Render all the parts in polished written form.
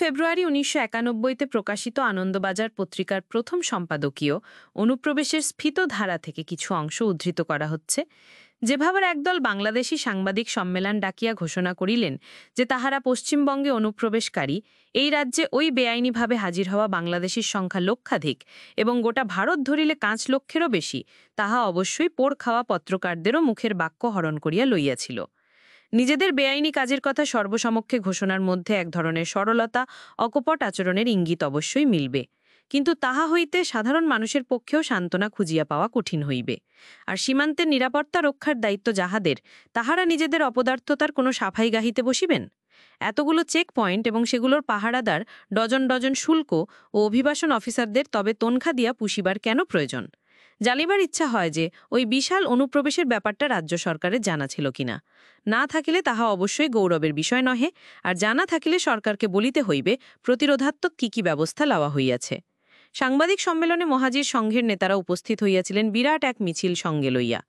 ফেব্রুয়ারি ১৯৯১-তে প্রকাশিত আনন্দবাজার পত্রিকার প্রথম সম্পাদকীয় অনুপ্রবেশের স্ফীত ধারা থেকে কিছু অংশ উদ্ধৃত করা হচ্ছে। যেভাবে একদল বাংলাদেশি সাংবাদিক সম্মেলন ডাকিয়া ঘোষণা করিলেন যে তাহারা পশ্চিমবঙ্গে অনুপ্রবেশকারী, এই রাজ্যে ওই বেআইনিভাবে হাজির হওয়া বাংলাদেশির সংখ্যা লক্ষাধিক এবং গোটা ভারত ধরিলে ৫ লক্ষেরও বেশি, তাহা অবশ্যই পোড় খাওয়া পত্রকারদেরও মুখের বাক্য হরণ করিয়া লইয়াছিল। নিজেদের বেআইনি কাজের কথা সর্বসমক্ষে ঘোষণার মধ্যে এক ধরনের সরলতা, অকপট আচরণের ইঙ্গিত অবশ্যই মিলবে, কিন্তু তাহা হইতে সাধারণ মানুষের পক্ষেও সান্ত্বনা খুঁজিয়া পাওয়া কঠিন হইবে। আর সীমান্তের নিরাপত্তা রক্ষার দায়িত্ব যাহাদের, তাহারা নিজেদের অপদার্থতার কোনো সাফাই গাহিতে বসিবেন? এতগুলো চেক পয়েন্ট এবং সেগুলোর পাহারাদার, ডজন ডজন শুল্ক ও অভিবাসন অফিসারদের তবে তনখা দিয়া পুষিবার কেন প্রয়োজন? জানিবার ইচ্ছা হয় যে ওই বিশাল অনুপ্রবেশের ব্যাপারটা রাজ্য সরকারের জানা ছিল কিনা। না থাকিলে তাহা অবশ্যই গৌরবের বিষয় নহে, আর জানা থাকিলে সরকারকে বলিতে হইবে প্রতিরোধাত্মক কি ব্যবস্থা লওয়া হইয়াছে। সাংবাদিক সম্মেলনে মহাজির সংঘের নেতারা উপস্থিত হইয়াছিলেন বিরাট এক মিছিল সঙ্গে লইয়া,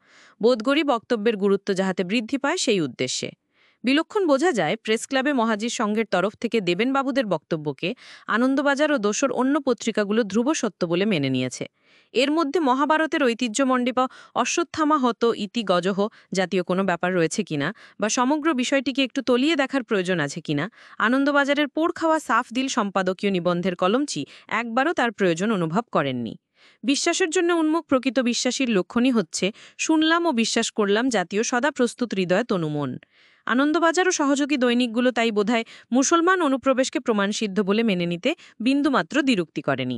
বোধগরি বক্তব্যের গুরুত্ব যাহাতে বৃদ্ধি পায় সেই উদ্দেশ্যে। বিলক্ষণ বোঝা যায় প্রেস ক্লাবে মহাজির সংঘের তরফ থেকে দেবেনবাবুদের বক্তব্যকে আনন্দবাজার ও দোসর অন্য পত্রিকাগুলো ধ্রুব সত্য বলে মেনে নিয়েছে। এর মধ্যে মহাভারতের ঐতিহ্যমণ্ডিত অশ্বত্থামা হত ইতি গজহ জাতীয় কোনো ব্যাপার রয়েছে কিনা, বা সমগ্র বিষয়টিকে একটু তলিয়ে দেখার প্রয়োজন আছে কিনা, আনন্দবাজারের পোড় খাওয়া সাফ দিল সম্পাদকীয় নিবন্ধের কলমচি একবারও তার প্রয়োজন অনুভব করেননি। বিশ্বাসের জন্য উন্মুখ প্রকৃত বিশ্বাসীর লক্ষণই হচ্ছে শুনলাম ও বিশ্বাস করলাম জাতীয় সদা প্রস্তুত হৃদয় তনুমন। আনন্দবাজার ও সহযোগী দৈনিকগুলো তাই বোধহয় মুসলমান অনুপ্রবেশকে প্রমাণসিদ্ধ বলে মেনে নিতে বিন্দুমাত্র দ্বিরুক্তি করেনি।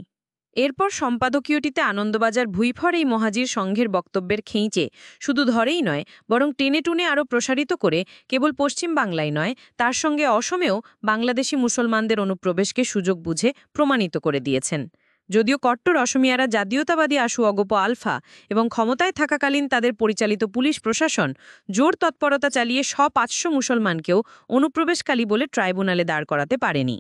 এরপর সম্পাদকীয়টিতে আনন্দবাজার ভুইফর এই মহাজির সংঘের বক্তব্যের খেঁচে শুধু ধরেই নয়, বরং টেনে টুনে আরও প্রসারিত করে কেবল পশ্চিম বাংলায় নয়, তার সঙ্গে অসমেও বাংলাদেশি মুসলমানদের অনুপ্রবেশকে সুযোগ বুঝে প্রমাণিত করে দিয়েছেন। যদিও কট্টর অসমিয়ারা জাতীয়তাবাদী আশু অগপ আলফা এবং ক্ষমতায় থাকাকালীন তাদের পরিচালিত পুলিশ প্রশাসন জোর তৎপরতা চালিয়ে ৫০০ মুসলমানকেও অনুপ্রবেশকারী বলে ট্রাইব্যুনালে দাঁড় করাতে পারেনি।